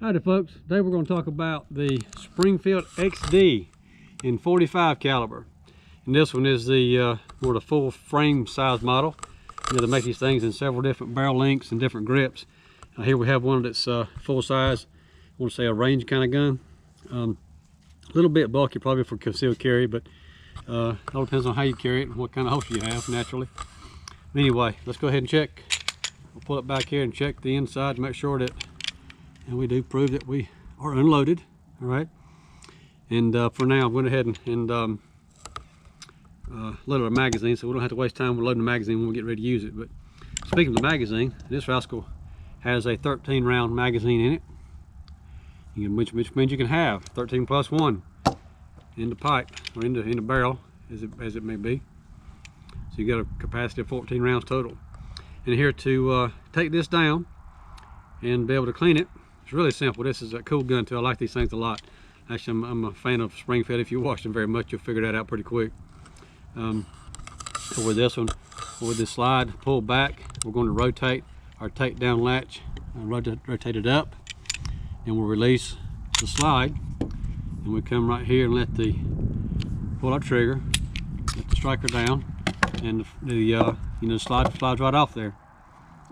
Howdy folks, today we're going to talk about the Springfield XD in 45 caliber. And this one is the more the full frame size model. You know, they make these things in several different barrel lengths and different grips. Here we have one that's full size, I want to say a range kind of gun. A little bit bulky probably for concealed carry, but it all depends on how you carry it and what kind of holster you have naturally. But anyway, let's go ahead and check. We'll pull it back here and check the inside to make sure that and we do prove that we are unloaded. All right, and for now I'm going ahead and load our magazine so we don't have to waste time with loading the magazine when we get ready to use it. But speaking of the magazine, this rascal has a 13 round magazine in it, which means you can have 13 plus 1 in the pipe or in the barrel as it may be. So you got a capacity of 14 rounds total. And here to take this down and be able to clean it, it's really simple. This is a cool gun too. I like these things a lot. Actually, I'm a fan of Springfield. If you watch them very much, you'll figure that out pretty quick. So with this one, with this slide pull back, we're going to rotate our takedown latch and rotate it up, and we'll release the slide, and we come right here and pull our trigger, let the striker down, and the slide slides right off there.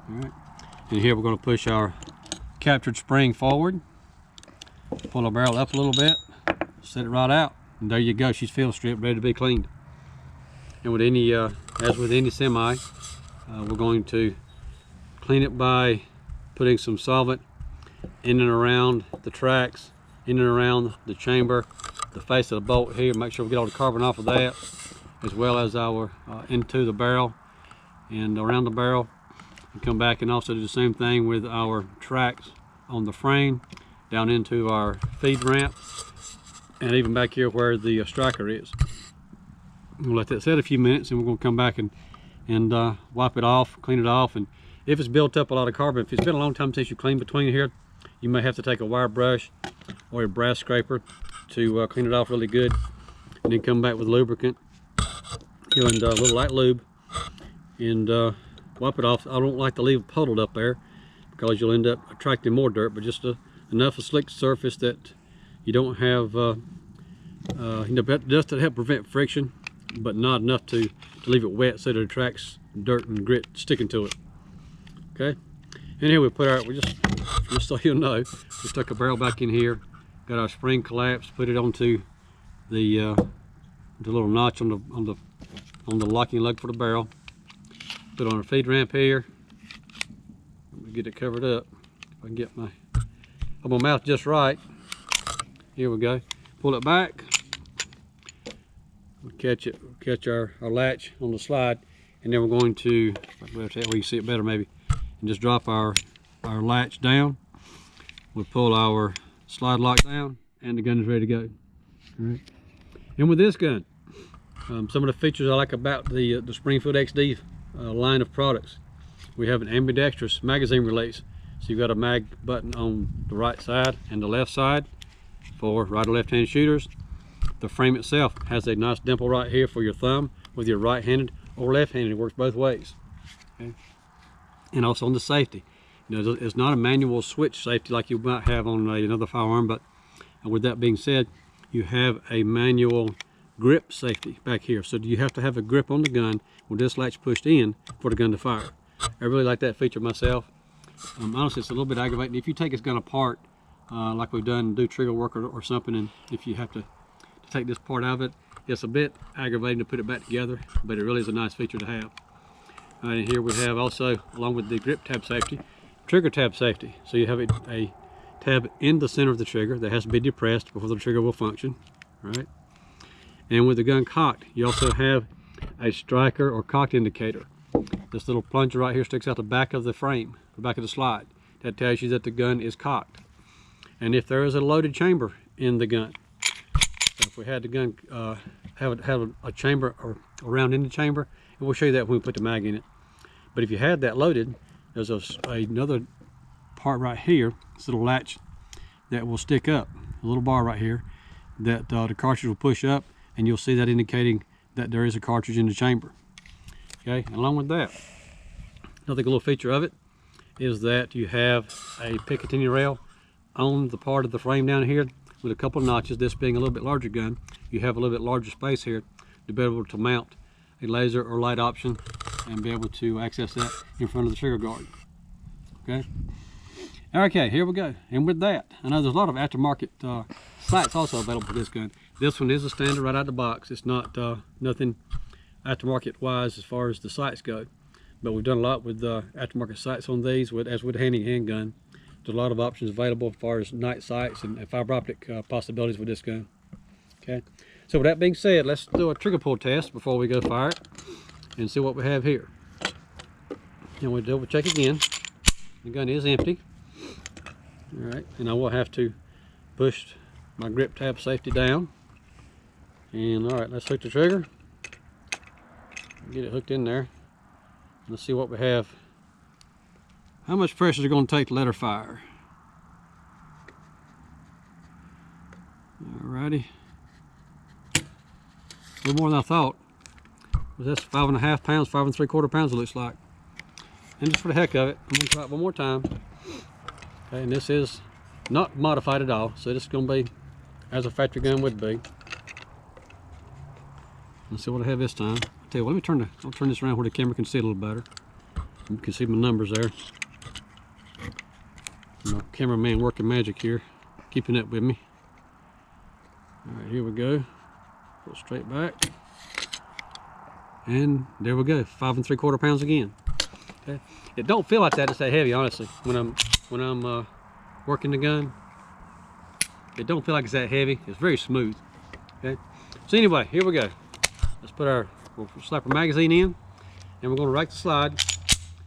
All right, and here we're going to push our captured spring forward, pull our barrel up a little bit, set it right out, and there you go. She's field stripped, ready to be cleaned. And with any, as with any semi, we're going to clean it by putting some solvent in and around the tracks, in and around the chamber, the face of the bolt here. Make sure we get all the carbon off of that, as well as our into the barrel and around the barrel. And come back and also do the same thing with our tracks on the frame, down into our feed ramp, and even back here where the striker is. We'll let that set a few minutes, and we're going to come back and wipe it off, clean it off. And if it's built up a lot of carbon, if it's been a long time since you cleaned between here, you may have to take a wire brush or a brass scraper to clean it off really good, and then come back with lubricant and a little light lube and wipe it off. I don't like to leave it puddled up there because you'll end up attracting more dirt, but just enough of a slick surface that you don't have, just to help prevent friction, but not enough to leave it wet so that it attracts dirt and grit sticking to it. Okay, and here we put our, just so you'll know, we stuck a barrel back in here, got our spring collapsed, put it onto the little notch on the locking lug for the barrel. Put on our feed ramp here. Let me get it covered up. If I can get my mouth just right. Here we go. Pull it back. We'll catch our latch on the slide, and then we're going to, where you can see it better maybe, and just drop our latch down. We'll pull our slide lock down, and the gun is ready to go. All right. And with this gun, some of the features I like about the Springfield XD line of products. We have an ambidextrous magazine release. So you've got a mag button on the right side and the left side for right or left hand shooters. The frame itself has a nice dimple right here for your thumb, whether you're right-handed or left-handed. It works both ways. Okay. And also on the safety, you know, it's not a manual switch safety like you might have on another firearm, but with that being said, you have a manual grip safety back here. So you have to have a grip on the gun with this latch pushed in for the gun to fire. I really like that feature myself. Honestly, it's a little bit aggravating if you take this gun apart, like we've done, do trigger work or something, and if you have to take this part out of it, it's a bit aggravating to put it back together, but it really is a nice feature to have. All right, and here we have also, along with the grip tab safety, trigger tab safety. So you have a tab in the center of the trigger that has to be depressed before the trigger will function. All right. And with the gun cocked, you also have a striker or cocked indicator. This little plunger right here sticks out the back of the frame, the back of the slide. That tells you that the gun is cocked. And if there is a loaded chamber in the gun, so if we had the gun have a chamber or a round in the chamber, and we'll show you that when we put the mag in it. But if you had that loaded, there's another part right here, this little latch that will stick up, a little bar right here that the cartridge will push up, and you'll see that indicating that there is a cartridge in the chamber. Okay, and along with that, another little feature of it is that you have a Picatinny Rail on the part of the frame down here with a couple of notches. This being a little bit larger gun, you have a little bit larger space here to be able to mount a laser or light option and be able to access that in front of the trigger guard. Okay, here we go. And with that, I know there's a lot of aftermarket sights also available for this gun. This one is a standard right out of the box. It's not nothing aftermarket wise as far as the sights go, but we've done a lot with aftermarket sights on these, as with handgun. There's a lot of options available as far as night sights and fiber optic possibilities with this gun. Okay, so with that being said, let's do a trigger pull test before we go fire it and see what we have here. And we'll double check again. The gun is empty. All right, and I will have to push my grip tab safety down. And all right, let's hook the trigger. Get it hooked in there. Let's see what we have. How much pressure is it going to take to let her fire? Alrighty. A little more than I thought. Well, that's 5.5 pounds, 5 3/4 pounds it looks like. And just for the heck of it, I'm going to try it one more time. Okay, and this is not modified at all, so this is going to be as a factory gun would be. Let's see what I have this time. I'll tell you what, I'll turn this around where the camera can see a little better. You can see my numbers there. My cameraman working magic here, keeping up with me. All right, here we go. Pull straight back. And there we go, 5 3/4 pounds again. Okay. It don't feel like that, it's that heavy, honestly. When I'm working the gun, it don't feel like it's that heavy. It's very smooth. Okay. So anyway, here we go. We'll slap our magazine in, and we're going to rack the slide.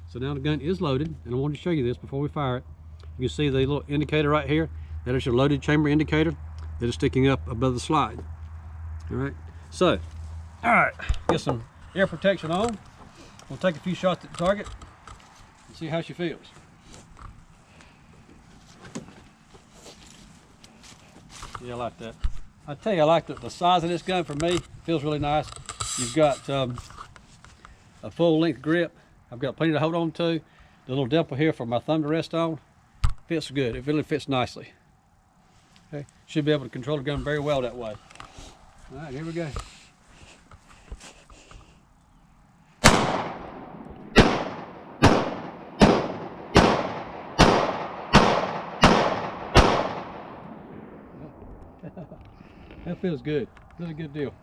So now the gun is loaded, and I wanted to show you this before we fire it. You can see the little indicator right here. That is your loaded chamber indicator that is sticking up above the slide. All right. So, all right, get some air protection on. We'll take a few shots at the target and see how she feels. Yeah, I like that. I tell you, I like the size of this gun. For me, it feels really nice. You've got a full length grip. I've got plenty to hold on to. The little dimple here for my thumb to rest on. Fits good. It really fits nicely. Okay, should be able to control the gun very well that way. All right, here we go. That feels good. Really good deal.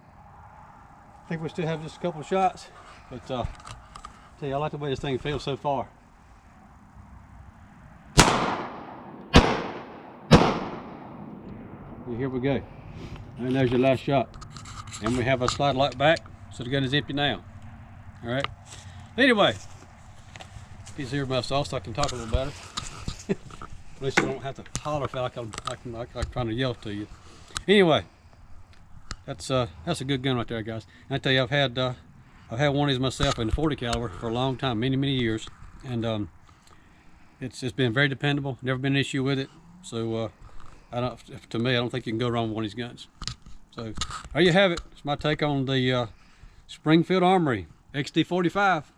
I think we still have just a couple of shots, but tell you, I like the way this thing feels so far. Here we go. And there's your last shot. And we have a slide lock back, so the gun is empty now. All right. Anyway, piece of earmuff sauce so I can talk a little better. At least I don't have to holler, feel like I'm trying to yell to you. Anyway, that's a good gun right there, guys. And I tell you, I've had one of these myself in the 40 caliber for a long time, many years, and it's been very dependable. Never been an issue with it. So to me, I don't think you can go wrong with one of these guns. So there you have it. It's my take on the Springfield Armory XD 45.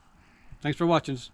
Thanks for watching us.